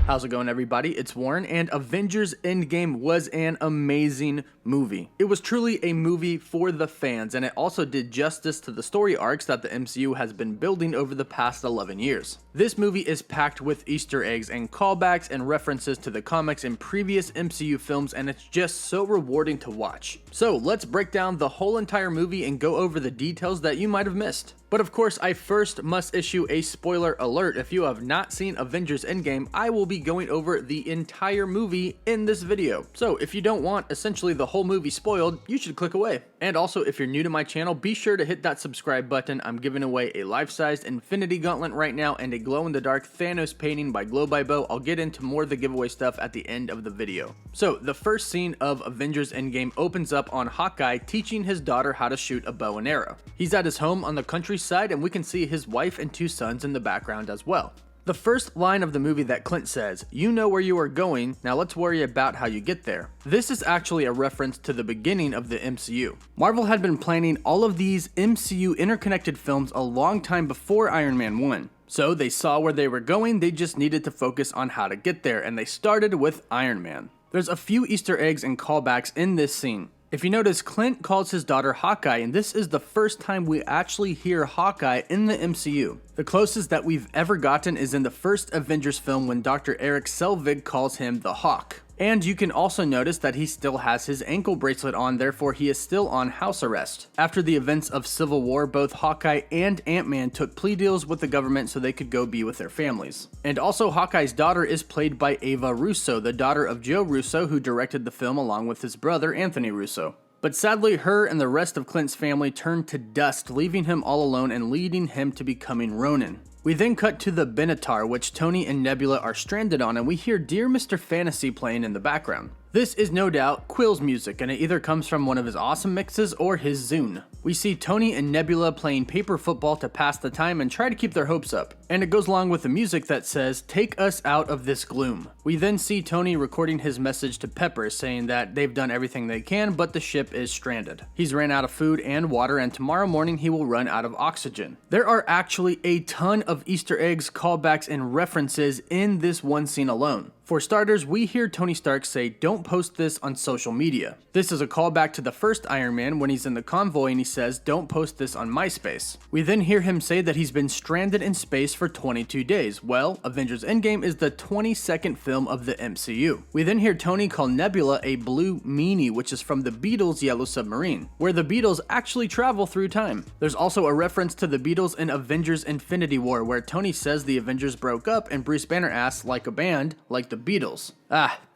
How's it going, everybody? It's Warren, and Avengers Endgame was an amazing movie. It was truly a movie for the fans, and it also did justice to the story arcs that the MCU has been building over the past 11 years. This movie is packed with Easter eggs and callbacks and references to the comics and previous MCU films, and it's just so rewarding to watch. So let's break down the whole entire movie and go over the details that you might have missed. But of course, I first must issue a spoiler alert. If you have not seen Avengers Endgame, I will be going over the entire movie in this video. So if you don't want essentially the whole movie spoiled, you should click away. And also, if you're new to my channel, be sure to hit that subscribe button. I'm giving away a life-sized Infinity Gauntlet right now and a glow-in-the-dark Thanos Painting by Glow by Bow. I'll get into more of the giveaway stuff at the end of the video. So the first scene of Avengers Endgame opens up on Hawkeye teaching his daughter how to shoot a bow and arrow. He's at his home on the countryside, and we can see his wife and two sons in the background as well. The first line of the movie that Clint says, "You know where you are going, now let's worry about how you get there." This is actually a reference to the beginning of the MCU. Marvel had been planning all of these MCU interconnected films a long time before Iron Man 1. So they saw where they were going, they just needed to focus on how to get there, and they started with Iron Man. There's a few Easter eggs and callbacks in this scene. If you notice, Clint calls his daughter Hawkeye, and this is the first time we actually hear Hawkeye in the MCU. The closest that we've ever gotten is in the first Avengers film when Dr. Eric Selvig calls him the Hawk. And you can also notice that he still has his ankle bracelet on, therefore he is still on house arrest. After the events of Civil War, both Hawkeye and Ant-Man took plea deals with the government so they could go be with their families. And also, Hawkeye's daughter is played by Ava Russo, the daughter of Joe Russo, who directed the film along with his brother Anthony Russo. But sadly, her and the rest of Clint's family turned to dust, leaving him all alone and leading him to becoming Ronin. We then cut to the Benatar, which Tony and Nebula are stranded on, and we hear Dear Mr. Fantasy playing in the background. This is no doubt Quill's music, and it either comes from one of his awesome mixes or his Zune. We see Tony and Nebula playing paper football to pass the time and try to keep their hopes up, and it goes along with the music that says, "Take us out of this gloom." We then see Tony recording his message to Pepper saying that they've done everything they can, but the ship is stranded. He's ran out of food and water, and tomorrow morning he will run out of oxygen. There are actually a ton of Easter eggs, callbacks, and references in this one scene alone. For starters, we hear Tony Stark say, "Don't post this on social media." This is a callback to the first Iron Man when he's in the convoy and he says, "Don't post this on MySpace." We then hear him say that he's been stranded in space for 22 days. Well, Avengers Endgame is the 22nd film of the MCU. We then hear Tony call Nebula a blue meanie, which is from the Beatles' Yellow Submarine, where the Beatles actually travel through time. There's also a reference to the Beatles in Avengers Infinity War, where Tony says the Avengers broke up and Bruce Banner asks, "Like a band, like the Beatles."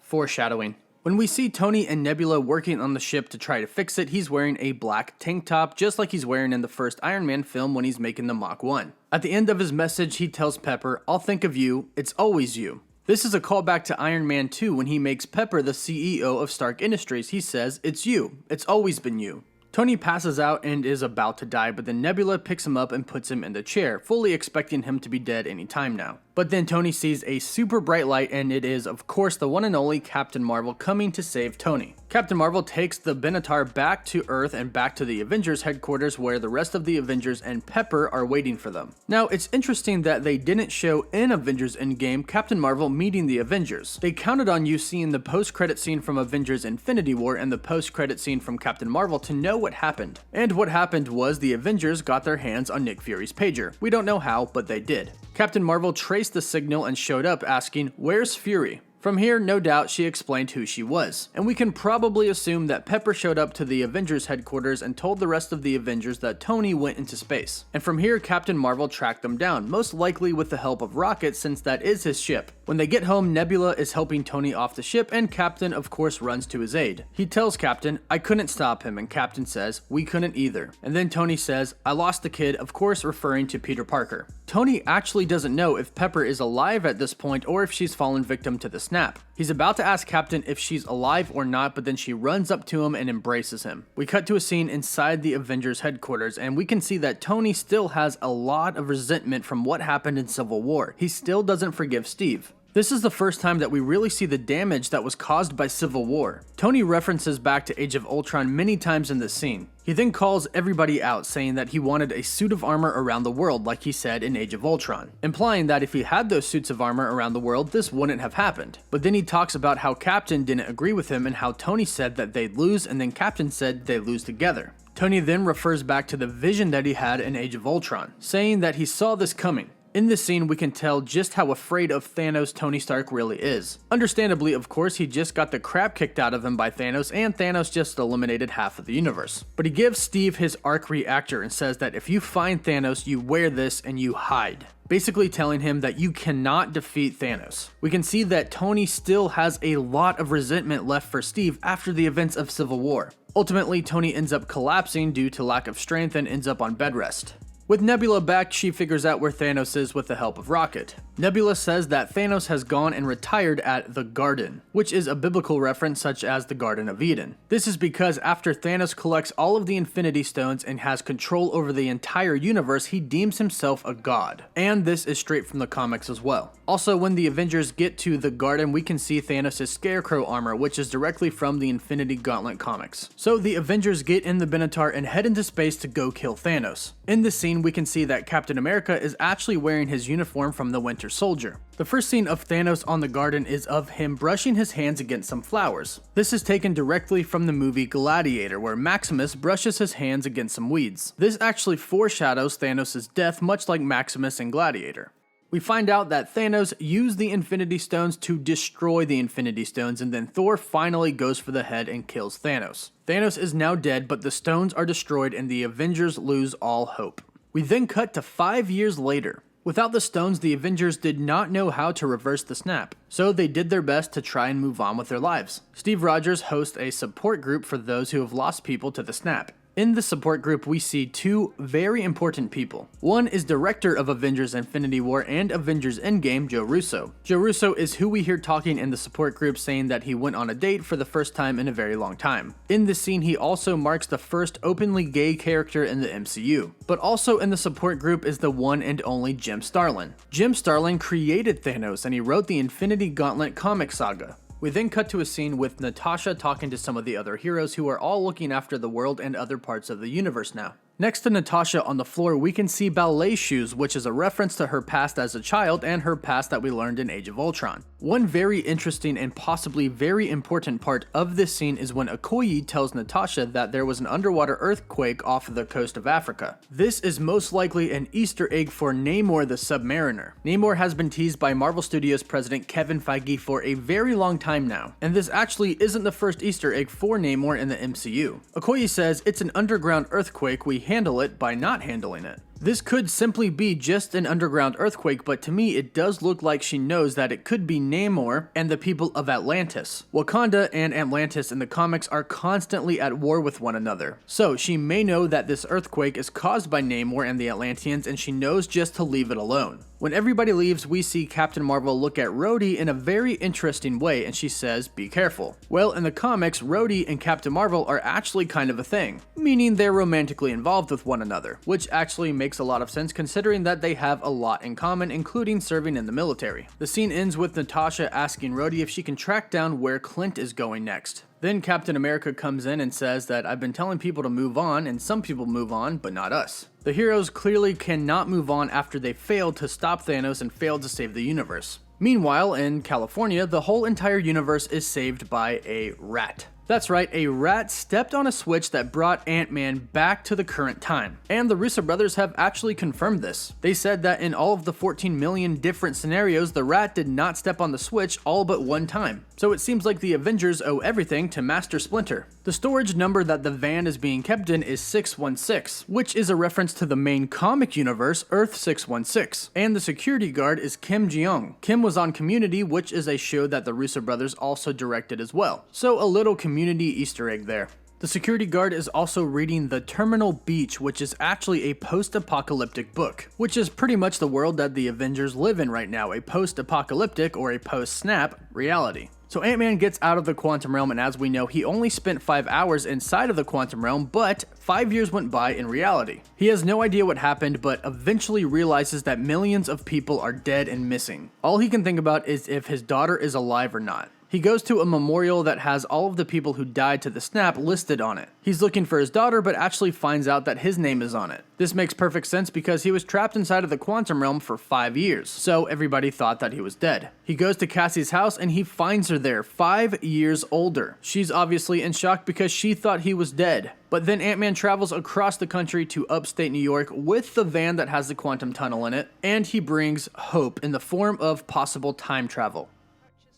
Foreshadowing. When we see Tony and Nebula working on the ship to try to fix it, he's wearing a black tank top, just like he's wearing in the first Iron Man film when he's making the Mach 1. At the end of his message, he tells Pepper, "I'll think of you, it's always you." This is a callback to Iron Man 2 when he makes Pepper the CEO of Stark Industries. He says, "It's you, it's always been you." Tony passes out and is about to die, but then Nebula picks him up and puts him in the chair, fully expecting him to be dead any time now. But then Tony sees a super bright light, and it is, of course, the one and only Captain Marvel coming to save Tony. Captain Marvel takes the Benatar back to Earth and back to the Avengers headquarters, where the rest of the Avengers and Pepper are waiting for them. Now, it's interesting that they didn't show in Avengers Endgame Captain Marvel meeting the Avengers. They counted on you seeing the post-credit scene from Avengers Infinity War and the post-credit scene from Captain Marvel to know what happened. And what happened was the Avengers got their hands on Nick Fury's pager. We don't know how, but they did. Captain Marvel traced the signal and showed up asking, "Where's Fury?" From here, no doubt, she explained who she was. And we can probably assume that Pepper showed up to the Avengers headquarters and told the rest of the Avengers that Tony went into space. And from here, Captain Marvel tracked them down, most likely with the help of Rocket, since that is his ship. When they get home, Nebula is helping Tony off the ship, and Captain, of course, runs to his aid. He tells Captain, "I couldn't stop him," and Captain says, "We couldn't either." And then Tony says, "I lost the kid," of course referring to Peter Parker. Tony actually doesn't know if Pepper is alive at this point or if she's fallen victim to the snap. He's about to ask Captain if she's alive or not, but then she runs up to him and embraces him. We cut to a scene inside the Avengers headquarters, and we can see that Tony still has a lot of resentment from what happened in Civil War. He still doesn't forgive Steve. This is the first time that we really see the damage that was caused by Civil War. Tony references back to Age of Ultron many times in this scene. He then calls everybody out, saying that he wanted a suit of armor around the world like he said in Age of Ultron, implying that if he had those suits of armor around the world, this wouldn't have happened. But then he talks about how Captain didn't agree with him and how Tony said that they'd lose and then Captain said they'd lose together. Tony then refers back to the vision that he had in Age of Ultron, saying that he saw this coming. In this scene, we can tell just how afraid of Thanos Tony Stark really is. Understandably, of course, he just got the crap kicked out of him by Thanos, and Thanos just eliminated half of the universe. But he gives Steve his arc reactor and says that if you find Thanos, you wear this and you hide, basically telling him that you cannot defeat Thanos. We can see that Tony still has a lot of resentment left for Steve after the events of Civil War. Ultimately, Tony ends up collapsing due to lack of strength and ends up on bed rest. With Nebula back, she figures out where Thanos is with the help of Rocket. Nebula says that Thanos has gone and retired at the Garden, which is a biblical reference such as the Garden of Eden. This is because after Thanos collects all of the Infinity Stones and has control over the entire universe, he deems himself a god. And this is straight from the comics as well. Also, when the Avengers get to the Garden, we can see Thanos' Scarecrow armor, which is directly from the Infinity Gauntlet comics. So the Avengers get in the Benatar and head into space to go kill Thanos. In this scene, we can see that Captain America is actually wearing his uniform from the Winter Soldier. The first scene of Thanos on the Garden is of him brushing his hands against some flowers. This is taken directly from the movie Gladiator, where Maximus brushes his hands against some weeds. This actually foreshadows Thanos' death, much like Maximus in Gladiator. We find out that Thanos used the Infinity Stones to destroy the Infinity Stones, and then Thor finally goes for the head and kills Thanos. Thanos is now dead, but the stones are destroyed and the Avengers lose all hope. We then cut to 5 years later. Without the stones, the Avengers did not know how to reverse the snap, so they did their best to try and move on with their lives. Steve Rogers hosts a support group for those who have lost people to the snap. In the support group, we see two very important people. One is director of Avengers Infinity War and Avengers Endgame, Joe Russo. Joe Russo is who we hear talking in the support group, saying that he went on a date for the first time in a very long time. In this scene, he also marks the first openly gay character in the MCU. But also in the support group is the one and only Jim Starlin. Jim Starlin created Thanos and he wrote the Infinity Gauntlet comic saga. We then cut to a scene with Natasha talking to some of the other heroes who are all looking after the world and other parts of the universe now. Next to Natasha on the floor, we can see ballet shoes, which is a reference to her past as a child and her past that we learned in Age of Ultron. One very interesting and possibly very important part of this scene is when Okoye tells Natasha that there was an underwater earthquake off of the coast of Africa. This is most likely an Easter egg for Namor the Submariner. Namor has been teased by Marvel Studios president Kevin Feige for a very long time now, and this actually isn't the first Easter egg for Namor in the MCU. Okoye says it's an underground earthquake, we handle it by not handling it. This could simply be just an underground earthquake, but to me it does look like she knows that it could be Namor and the people of Atlantis. Wakanda and Atlantis in the comics are constantly at war with one another, so she may know that this earthquake is caused by Namor and the Atlanteans, and she knows just to leave it alone. When everybody leaves, we see Captain Marvel look at Rhodey in a very interesting way, and she says, "Be careful." Well, in the comics, Rhodey and Captain Marvel are actually kind of a thing, meaning they're romantically involved with one another, which actually makes a lot of sense considering that they have a lot in common, including serving in the military. The scene ends with Natasha asking Rhodey if she can track down where Clint is going next. Then Captain America comes in and says that I've been telling people to move on, and some people move on, but not us. The heroes clearly cannot move on after they failed to stop Thanos and failed to save the universe. Meanwhile, in California, the whole entire universe is saved by a rat. That's right, a rat stepped on a switch that brought Ant-Man back to the current time. And the Russo brothers have actually confirmed this. They said that in all of the 14 million different scenarios, the rat did not step on the switch all but one time. So it seems like the Avengers owe everything to Master Splinter. The storage number that the van is being kept in is 616, which is a reference to the main comic universe, Earth 616. And the security guard is Kim Jeong. Kim was on Community, which is a show that the Russo brothers also directed as well. So a little Community Easter egg there. The security guard is also reading The Terminal Beach, which is actually a post-apocalyptic book, which is pretty much the world that the Avengers live in right now, a post-apocalyptic or a post-snap reality. So Ant-Man gets out of the quantum realm, and as we know, he only spent 5 hours inside of the quantum realm, but 5 years went by in reality. He has no idea what happened, but eventually realizes that millions of people are dead and missing. All he can think about is if his daughter is alive or not. He goes to a memorial that has all of the people who died to the snap listed on it. He's looking for his daughter, but actually finds out that his name is on it. This makes perfect sense because he was trapped inside of the quantum realm for 5 years, so everybody thought that he was dead. He goes to Cassie's house and he finds her there, 5 years older. She's obviously in shock because she thought he was dead. But then Ant-Man travels across the country to upstate New York with the van that has the quantum tunnel in it, and he brings hope in the form of possible time travel.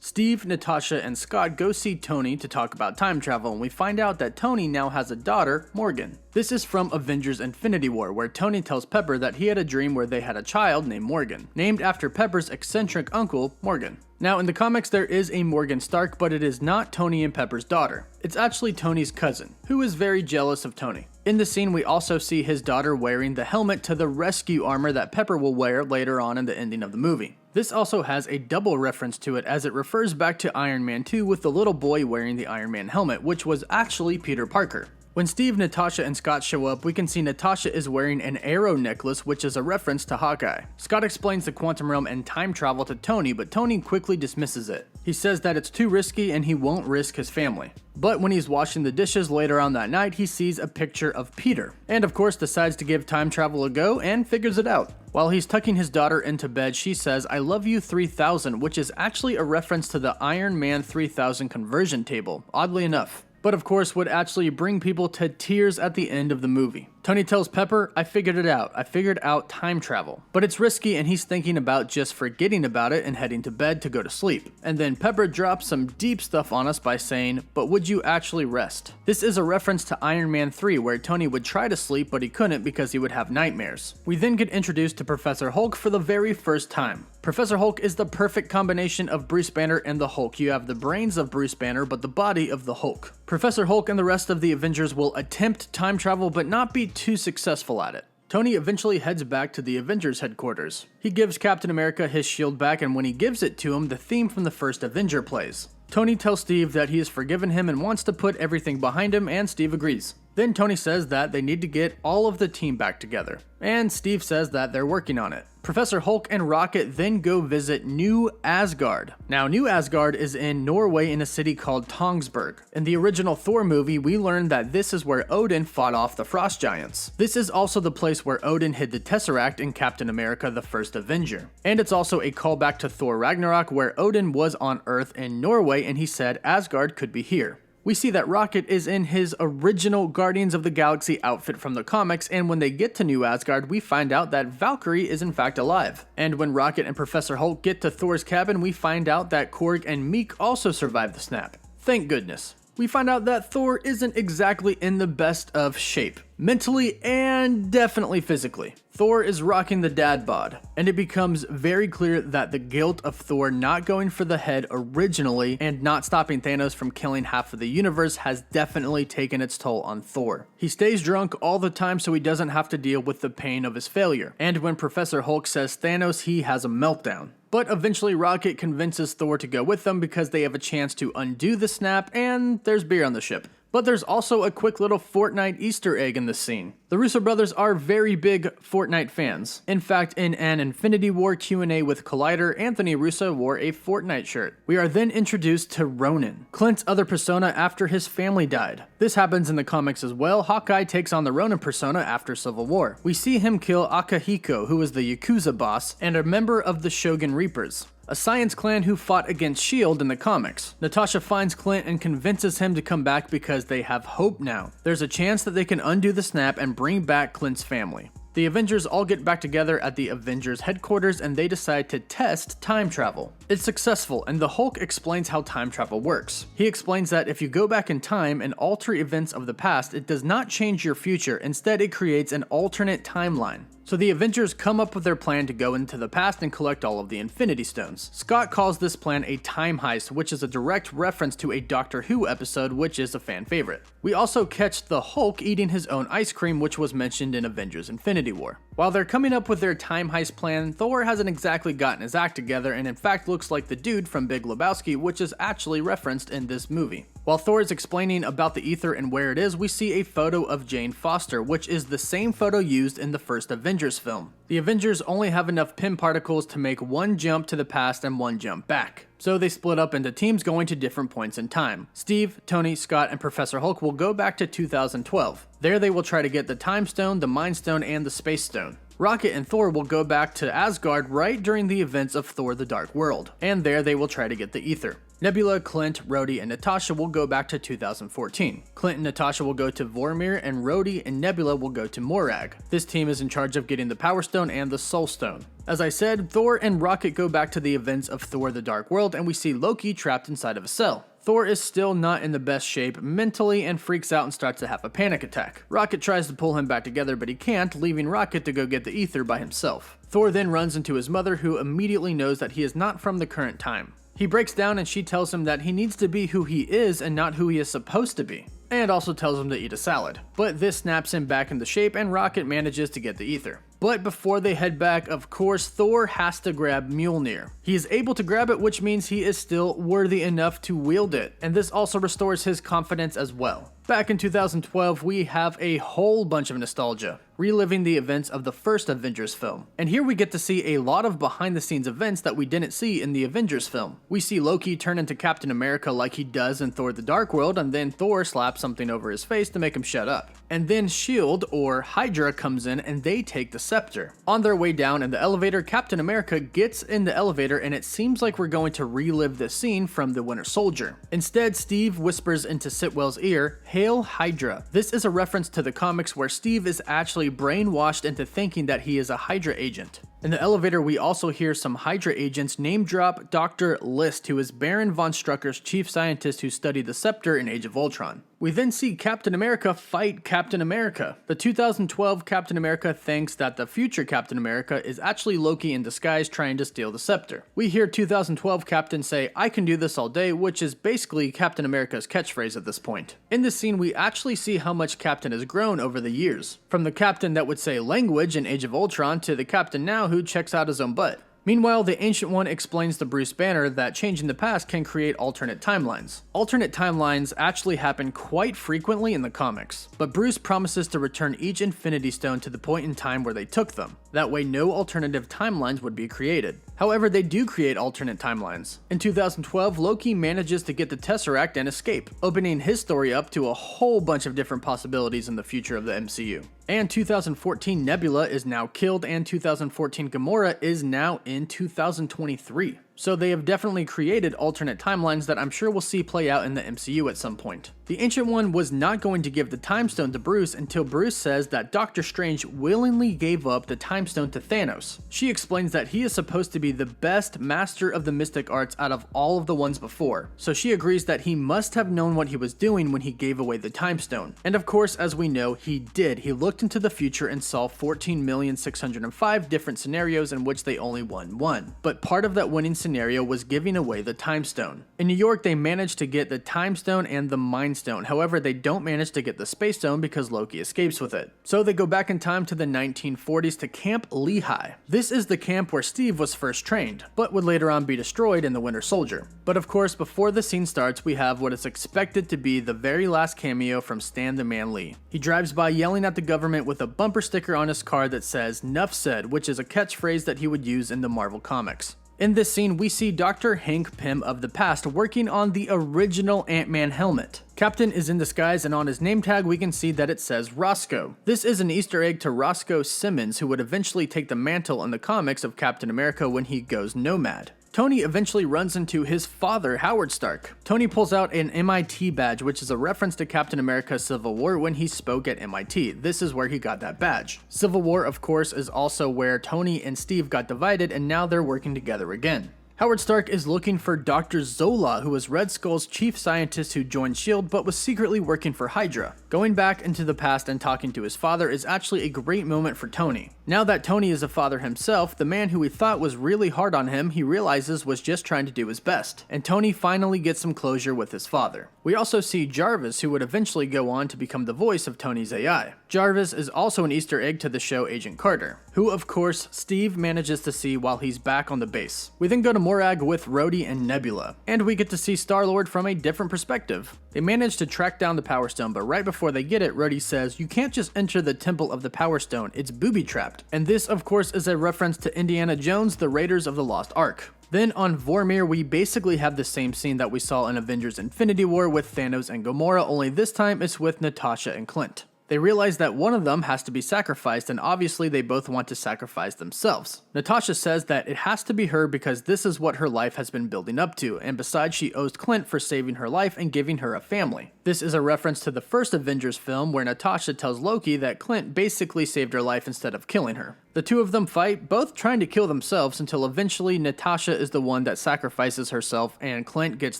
Steve, Natasha, and Scott go see Tony to talk about time travel, and we find out that Tony now has a daughter, Morgan. This is from Avengers Infinity War, where Tony tells Pepper that he had a dream where they had a child named Morgan, named after Pepper's eccentric uncle, Morgan. Now, in the comics, there is a Morgan Stark, but it is not Tony and Pepper's daughter. It's actually Tony's cousin, who is very jealous of Tony. In the scene, we also see his daughter wearing the helmet to the rescue armor that Pepper will wear later on in the ending of the movie. This also has a double reference to it, as it refers back to Iron Man 2 with the little boy wearing the Iron Man helmet, which was actually Peter Parker. When Steve, Natasha, and Scott show up, we can see Natasha is wearing an arrow necklace, which is a reference to Hawkeye. Scott explains the quantum realm and time travel to Tony, but Tony quickly dismisses it. He says that it's too risky and he won't risk his family. But when he's washing the dishes later on that night, he sees a picture of Peter, and of course decides to give time travel a go and figures it out. While he's tucking his daughter into bed, she says, "I love you 3000, which is actually a reference to the Iron Man 3000 conversion table, oddly enough. But of course would actually bring people to tears at the end of the movie. Tony tells Pepper, "I figured it out. I figured out time travel." But it's risky and he's thinking about just forgetting about it and heading to bed to go to sleep. And then Pepper drops some deep stuff on us by saying, "But would you actually rest?" This is a reference to Iron Man 3, where Tony would try to sleep but he couldn't because he would have nightmares. We then get introduced to Professor Hulk for the very first time. Professor Hulk is the perfect combination of Bruce Banner and the Hulk. You have the brains of Bruce Banner but the body of the Hulk. Professor Hulk and the rest of the Avengers will attempt time travel but not be too successful at it. Tony eventually heads back to the Avengers headquarters. He gives Captain America his shield back, and when he gives it to him, the theme from the first Avenger plays. Tony tells Steve that he has forgiven him and wants to put everything behind him, and Steve agrees. Then Tony says that they need to get all of the team back together, and Steve says that they're working on it. Professor Hulk and Rocket then go visit New Asgard. Now, New Asgard is in Norway in a city called Tønsberg. In the original Thor movie, we learned that this is where Odin fought off the Frost Giants. This is also the place where Odin hid the Tesseract in Captain America: The First Avenger. And it's also a callback to Thor Ragnarok, where Odin was on Earth in Norway and he said Asgard could be here. We see that Rocket is in his original Guardians of the Galaxy outfit from the comics, and when they get to New Asgard, we find out that Valkyrie is in fact alive. And when Rocket and Professor Hulk get to Thor's cabin, we find out that Korg and Meek also survived the snap. Thank goodness. We find out that Thor isn't exactly in the best of shape, mentally and definitely physically. Thor is rocking the dad bod, and it becomes very clear that the guilt of Thor not going for the head originally and not stopping Thanos from killing half of the universe has definitely taken its toll on Thor. He stays drunk all the time so he doesn't have to deal with the pain of his failure, and when Professor Hulk says Thanos, he has a meltdown. But eventually Rocket convinces Thor to go with them because they have a chance to undo the snap, and there's beer on the ship. But there's also a quick little Fortnite Easter egg in this scene. The Russo brothers are very big Fortnite fans. In fact, in an Infinity War Q&A with Collider, Anthony Russo wore a Fortnite shirt. We are then introduced to Ronin, Clint's other persona after his family died. This happens in the comics as well. Hawkeye takes on the Ronin persona after Civil War. We see him kill Akihiko, who is the Yakuza boss and a member of the Shogun Reapers, a science clan who fought against S.H.I.E.L.D. in the comics. Natasha finds Clint and convinces him to come back because they have hope now. There's a chance that they can undo the snap and bring back Clint's family. The Avengers all get back together at the Avengers headquarters and they decide to test time travel. It's successful, and the Hulk explains how time travel works. He explains that if you go back in time and alter events of the past, it does not change your future, instead it creates an alternate timeline. So the Avengers come up with their plan to go into the past and collect all of the Infinity Stones. Scott calls this plan a time heist, which is a direct reference to a Doctor Who episode, which is a fan favorite. We also catch the Hulk eating his own ice cream, which was mentioned in Avengers Infinity War. While they're coming up with their time heist plan, Thor hasn't exactly gotten his act together and in fact looks like the dude from Big Lebowski, which is actually referenced in this movie. While Thor is explaining about the ether and where it is, we see a photo of Jane Foster, which is the same photo used in the first Avengers film. The Avengers only have enough Pym particles to make one jump to the past and one jump back. So they split up into teams going to different points in time. Steve, Tony, Scott, and Professor Hulk will go back to 2012. There they will try to get the Time Stone, the Mind Stone, and the Space Stone. Rocket and Thor will go back to Asgard right during the events of Thor: The Dark World, and there they will try to get the ether. Nebula, Clint, Rhodey, and Natasha will go back to 2014. Clint and Natasha will go to Vormir, and Rhodey and Nebula will go to Morag. This team is in charge of getting the Power Stone and the Soul Stone. As I said, Thor and Rocket go back to the events of Thor: The Dark World, and we see Loki trapped inside of a cell. Thor is still not in the best shape mentally and freaks out and starts to have a panic attack. Rocket tries to pull him back together, but he can't, leaving Rocket to go get the ether by himself. Thor then runs into his mother, who immediately knows that he is not from the current time. He breaks down and she tells him that he needs to be who he is and not who he is supposed to be, and also tells him to eat a salad. But this snaps him back into shape and Rocket manages to get the ether. But before they head back, of course, Thor has to grab Mjolnir. He is able to grab it, which means he is still worthy enough to wield it, and this also restores his confidence as well. Back in 2012, we have a whole bunch of nostalgia, reliving the events of the first Avengers film. And here we get to see a lot of behind the scenes events that we didn't see in the Avengers film. We see Loki turn into Captain America like he does in Thor: The Dark World, and then Thor slaps something over his face to make him shut up. And then S.H.I.E.L.D. or Hydra comes in and they take the scepter. On their way down in the elevator, Captain America gets in the elevator and it seems like we're going to relive this scene from The Winter Soldier. Instead, Steve whispers into Sitwell's ear, "Hail Hydra." This is a reference to the comics where Steve is actually brainwashed into thinking that he is a Hydra agent. In the elevator, we also hear some Hydra agents name drop Dr. List, who is Baron von Strucker's chief scientist who studied the scepter in Age of Ultron. We then see Captain America fight Captain America. The 2012 Captain America thinks that the future Captain America is actually Loki in disguise trying to steal the scepter. We hear 2012 Captain say, "I can do this all day," which is basically Captain America's catchphrase at this point. In this scene, we actually see how much Captain has grown over the years. From the Captain that would say language in Age of Ultron to the Captain now who checks out his own butt. Meanwhile, the Ancient One explains to Bruce Banner that changing the past can create alternate timelines. Alternate timelines actually happen quite frequently in the comics, but Bruce promises to return each Infinity Stone to the point in time where they took them. That way no alternative timelines would be created. However, they do create alternate timelines. In 2012, Loki manages to get the Tesseract and escape, opening his story up to a whole bunch of different possibilities in the future of the MCU. And 2014 Nebula is now killed, and 2014 Gamora is now in 2023. So they have definitely created alternate timelines that I'm sure we'll see play out in the MCU at some point. The Ancient One was not going to give the Time Stone to Bruce until Bruce says that Doctor Strange willingly gave up the Time Stone to Thanos. She explains that he is supposed to be the best master of the mystic arts out of all of the ones before, so she agrees that he must have known what he was doing when he gave away the Time Stone. And of course, as we know, he did. He looked into the future and saw 14,605 different scenarios in which they only won one. But part of that winning scenario was giving away the Time Stone. In New York, they managed to get the Time Stone and the Mind Stone. However, they don't manage to get the Space Stone because Loki escapes with it. So they go back in time to the 1940s to Camp Lehigh. This is the camp where Steve was first trained, but would later on be destroyed in The Winter Soldier. But of course, before the scene starts, we have what is expected to be the very last cameo from Stan the Man Lee. He drives by yelling at the government with a bumper sticker on his car that says "Nuff said," which is a catchphrase that he would use in the Marvel comics. In this scene, we see Dr. Hank Pym of the past working on the original Ant-Man helmet. Captain is in disguise, and on his name tag we can see that it says Roscoe. This is an Easter egg to Roscoe Simmons, who would eventually take the mantle in the comics of Captain America when he goes nomad. Tony eventually runs into his father, Howard Stark. Tony pulls out an MIT badge, which is a reference to Captain America Civil War when he spoke at MIT. This is where he got that badge. Civil War, of course, is also where Tony and Steve got divided, and now they're working together again. Howard Stark is looking for Dr. Zola, who was Red Skull's chief scientist who joined S.H.I.E.L.D. but was secretly working for Hydra. Going back into the past and talking to his father is actually a great moment for Tony. Now that Tony is a father himself, the man who we thought was really hard on him, he realizes was just trying to do his best, and Tony finally gets some closure with his father. We also see Jarvis, who would eventually go on to become the voice of Tony's AI. Jarvis is also an Easter egg to the show Agent Carter, who of course Steve manages to see while he's back on the base. We then go to Morag with Rhodey and Nebula, and we get to see Star-Lord from a different perspective. They manage to track down the Power Stone, but right before they get it, Rhodey says, "You can't just enter the Temple of the Power Stone, it's booby-trapped." And this of course is a reference to Indiana Jones, the Raiders of the Lost Ark. Then on Vormir, we basically have the same scene that we saw in Avengers Infinity War with Thanos and Gamora, only this time it's with Natasha and Clint. They realize that one of them has to be sacrificed, and obviously they both want to sacrifice themselves. Natasha says that it has to be her because this is what her life has been building up to, and besides she owes Clint for saving her life and giving her a family. This is a reference to the first Avengers film where Natasha tells Loki that Clint basically saved her life instead of killing her. The two of them fight, both trying to kill themselves until eventually Natasha is the one that sacrifices herself and Clint gets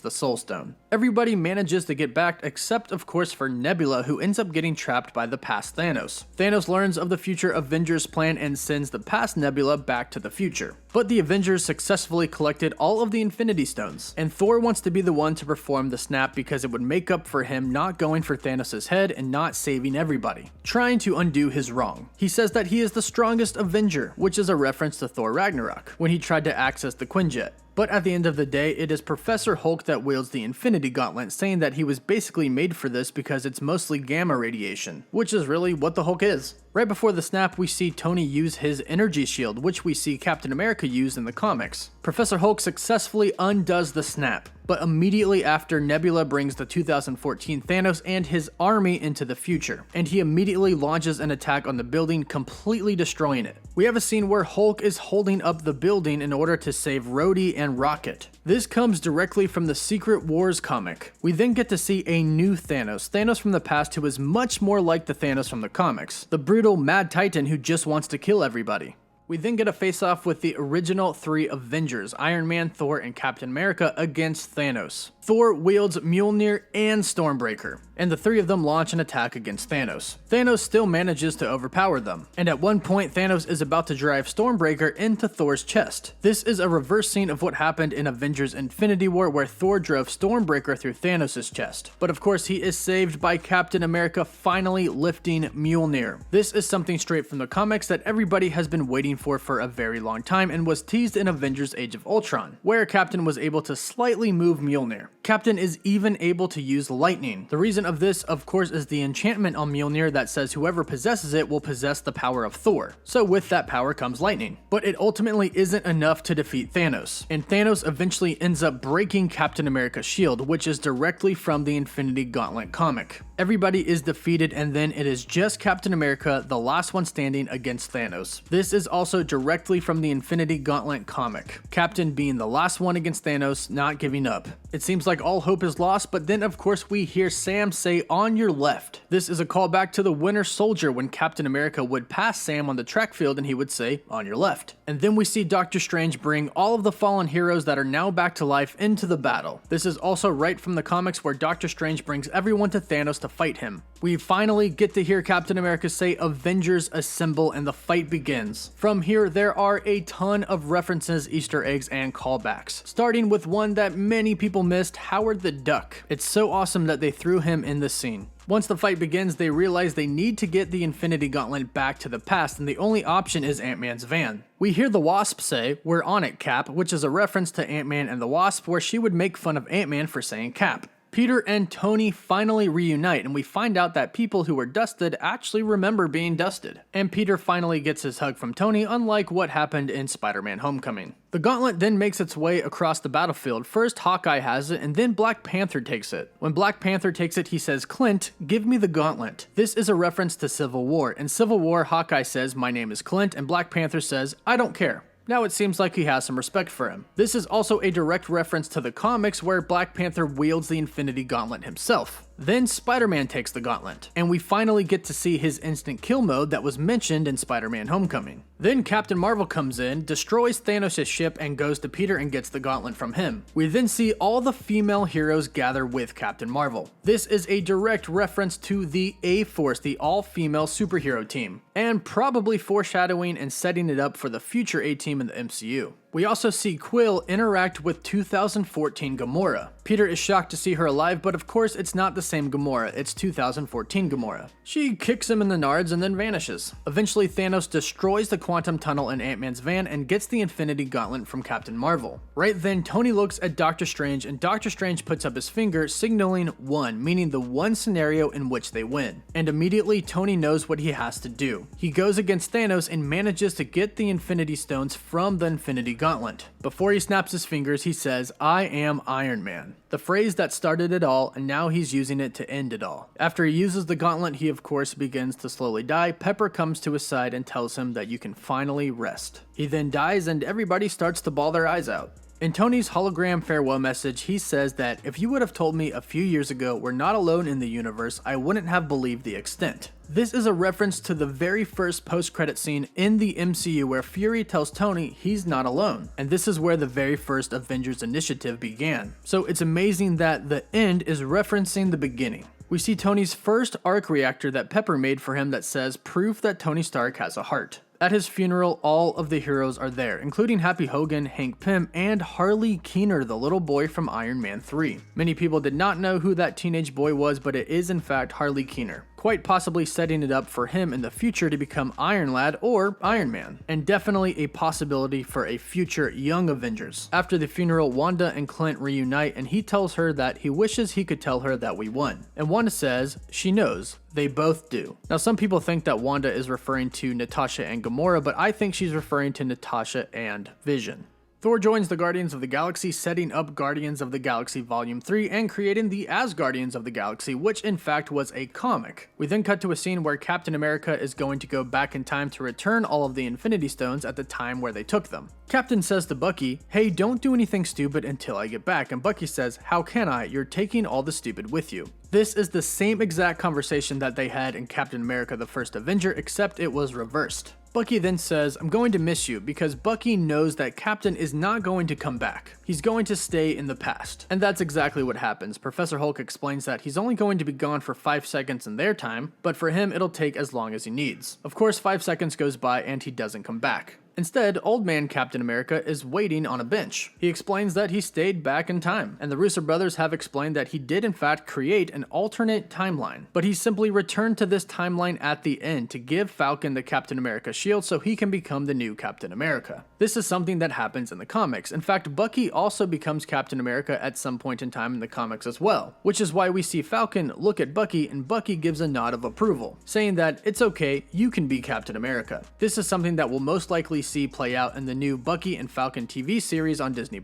the Soul Stone. Everybody manages to get back except of course for Nebula, who ends up getting trapped by the past Thanos. Thanos learns of the future Avengers plan and sends the past Nebula back to the future. But the Avengers successfully collected all of the Infinity Stones, and Thor wants to be the one to perform the snap because it would make up for him not going for Thanos' head and not saving everybody, trying to undo his wrong. He says that he is the strongest Avenger, which is a reference to Thor Ragnarok, when he tried to access the Quinjet. But at the end of the day, it is Professor Hulk that wields the Infinity Gauntlet, saying that he was basically made for this because it's mostly gamma radiation, which is really what the Hulk is. Right before the snap, we see Tony use his energy shield, which we see Captain America use in the comics. Professor Hulk successfully undoes the snap, but immediately after, Nebula brings the 2014 Thanos and his army into the future, and he immediately launches an attack on the building, completely destroying it. We have a scene where Hulk is holding up the building in order to save Rhodey and Rocket. This comes directly from the Secret Wars comic. We then get to see a new Thanos, Thanos from the past, who is much more like the Thanos from the comics, the brutal Mad Titan who just wants to kill everybody. We then get a face-off with the original three Avengers, Iron Man, Thor, and Captain America against Thanos. Thor wields Mjolnir and Stormbreaker, and the three of them launch an attack against Thanos. Thanos still manages to overpower them, and at one point Thanos is about to drive Stormbreaker into Thor's chest. This is a reverse scene of what happened in Avengers Infinity War where Thor drove Stormbreaker through Thanos' chest. But of course he is saved by Captain America finally lifting Mjolnir. This is something straight from the comics that everybody has been waiting for a very long time and was teased in Avengers Age of Ultron, where Captain was able to slightly move Mjolnir. Captain is even able to use lightning. The reason of this, of course, is the enchantment on Mjolnir that says whoever possesses it will possess the power of Thor. So with that power comes lightning. But it ultimately isn't enough to defeat Thanos, and Thanos eventually ends up breaking Captain America's shield, which is directly from the Infinity Gauntlet comic. Everybody is defeated, and then it is just Captain America, the last one standing, against Thanos. This is also directly from the Infinity Gauntlet comic, Captain being the last one against Thanos, not giving up. It seems like all hope is lost, but then of course we hear Sam say, "On your left." This is a callback to the Winter Soldier when Captain America would pass Sam on the track field and he would say, "On your left." And then we see Doctor Strange bring all of the fallen heroes that are now back to life into the battle. This is also right from the comics where Doctor Strange brings everyone to Thanos to fight him. We finally get to hear Captain America say, "Avengers assemble," and the fight begins. From here, there are a ton of references, Easter eggs, and callbacks, starting with one that many people missed, Howard the Duck. It's so awesome that they threw him in this scene. Once the fight begins, they realize they need to get the Infinity Gauntlet back to the past, and the only option is Ant-Man's van. We hear the Wasp say, "We're on it, Cap," which is a reference to Ant-Man and the Wasp, where she would make fun of Ant-Man for saying Cap. Peter and Tony finally reunite, and we find out that people who were dusted actually remember being dusted. And Peter finally gets his hug from Tony, unlike what happened in Spider-Man Homecoming. The gauntlet then makes its way across the battlefield. First Hawkeye has it, and then Black Panther takes it. When Black Panther takes it, he says, "Clint, give me the gauntlet." This is a reference to Civil War. In Civil War, Hawkeye says, "My name is Clint," and Black Panther says, "I don't care." Now it seems like he has some respect for him. This is also a direct reference to the comics where Black Panther wields the Infinity Gauntlet himself. Then Spider-Man takes the gauntlet, and we finally get to see his instant kill mode that was mentioned in Spider-Man Homecoming. Then Captain Marvel comes in, destroys Thanos' ship, and goes to Peter and gets the gauntlet from him. We then see all the female heroes gather with Captain Marvel. This is a direct reference to the A-Force, the all-female superhero team, and probably foreshadowing and setting it up for the future A-Team in the MCU. We also see Quill interact with 2014 Gamora. Peter is shocked to see her alive, but of course it's not the same Gamora, it's 2014 Gamora. She kicks him in the nards and then vanishes. Eventually Thanos destroys the quantum tunnel in Ant-Man's van and gets the Infinity Gauntlet from Captain Marvel. Right then Tony looks at Doctor Strange and Doctor Strange puts up his finger signaling 1, meaning the one scenario in which they win. And immediately Tony knows what he has to do. He goes against Thanos and manages to get the Infinity Stones from the Infinity Gauntlet. Before he snaps his fingers, he says, "I am Iron Man." The phrase that started it all, and now he's using it to end it all. After he uses the gauntlet, he of course begins to slowly die. Pepper comes to his side and tells him that you can finally rest. He then dies and everybody starts to bawl their eyes out. In Tony's hologram farewell message, he says that if you would have told me a few years ago we're not alone in the universe, I wouldn't have believed the extent. This is a reference to the very first post-credit scene in the MCU where Fury tells Tony he's not alone, and this is where the very first Avengers initiative began. So it's amazing that the end is referencing the beginning. We see Tony's first arc reactor that Pepper made for him that says proof that Tony Stark has a heart. At his funeral, all of the heroes are there, including Happy Hogan, Hank Pym, and Harley Keener, the little boy from Iron Man 3. Many people did not know who that teenage boy was, but it is in fact Harley Keener, quite possibly setting it up for him in the future to become Iron Lad or Iron Man, and definitely a possibility for a future Young Avengers. After the funeral, Wanda and Clint reunite and he tells her that he wishes he could tell her that we won. And Wanda says she knows. They both do. Now some people think that Wanda is referring to Natasha and Gamora, but I think she's referring to Natasha and Vision. Thor joins the Guardians of the Galaxy, setting up Guardians of the Galaxy Volume 3 and creating the Asgardians of the Galaxy, which in fact was a comic. We then cut to a scene where Captain America is going to go back in time to return all of the Infinity Stones at the time where they took them. Captain says to Bucky, "Hey, don't do anything stupid until I get back," and Bucky says, "How can I? You're taking all the stupid with you." This is the same exact conversation that they had in Captain America the First Avenger, except it was reversed. Bucky then says, "I'm going to miss you," because Bucky knows that Captain is not going to come back. He's going to stay in the past. And that's exactly what happens. Professor Hulk explains that he's only going to be gone for 5 seconds in their time, but for him it'll take as long as he needs. Of course, 5 seconds goes by and he doesn't come back. Instead, Old Man Captain America is waiting on a bench. He explains that he stayed back in time, and the Russo brothers have explained that he did in fact create an alternate timeline, but he simply returned to this timeline at the end to give Falcon the Captain America shield so he can become the new Captain America. This is something that happens in the comics. In fact, Bucky also becomes Captain America at some point in time in the comics as well, which is why we see Falcon look at Bucky and Bucky gives a nod of approval, saying that it's okay, you can be Captain America. This is something that will most likely see play out in the new Bucky and Falcon TV series on Disney+.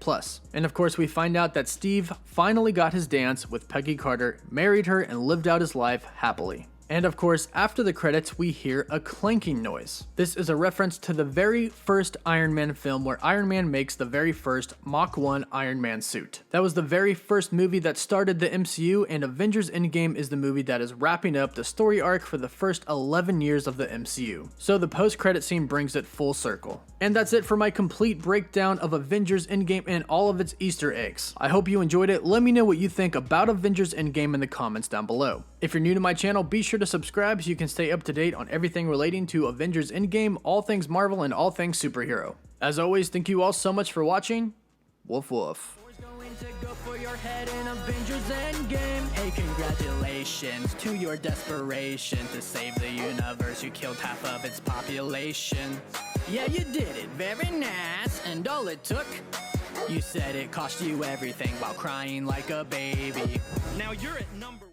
And of course we find out that Steve finally got his dance with Peggy Carter, married her, and lived out his life happily. And of course, after the credits, we hear a clanking noise. This is a reference to the very first Iron Man film where Iron Man makes the very first Mach 1 Iron Man suit. That was the very first movie that started the MCU, and Avengers Endgame is the movie that is wrapping up the story arc for the first 11 years of the MCU. So the post-credit scene brings it full circle. And that's it for my complete breakdown of Avengers Endgame and all of its Easter eggs. I hope you enjoyed it. Let me know what you think about Avengers Endgame in the comments down below. If you're new to my channel, be sure to subscribe so you can stay up to date on everything relating to Avengers Endgame, all things Marvel, and all things superhero. As always, thank you all so much for watching. Woof woof. To go for your head in Avengers Endgame. Hey, congratulations to your desperation to save the universe. You killed half of its population. Yeah, you did it, very nice. And all it took, you said it cost you everything while crying like a baby. Now you're at number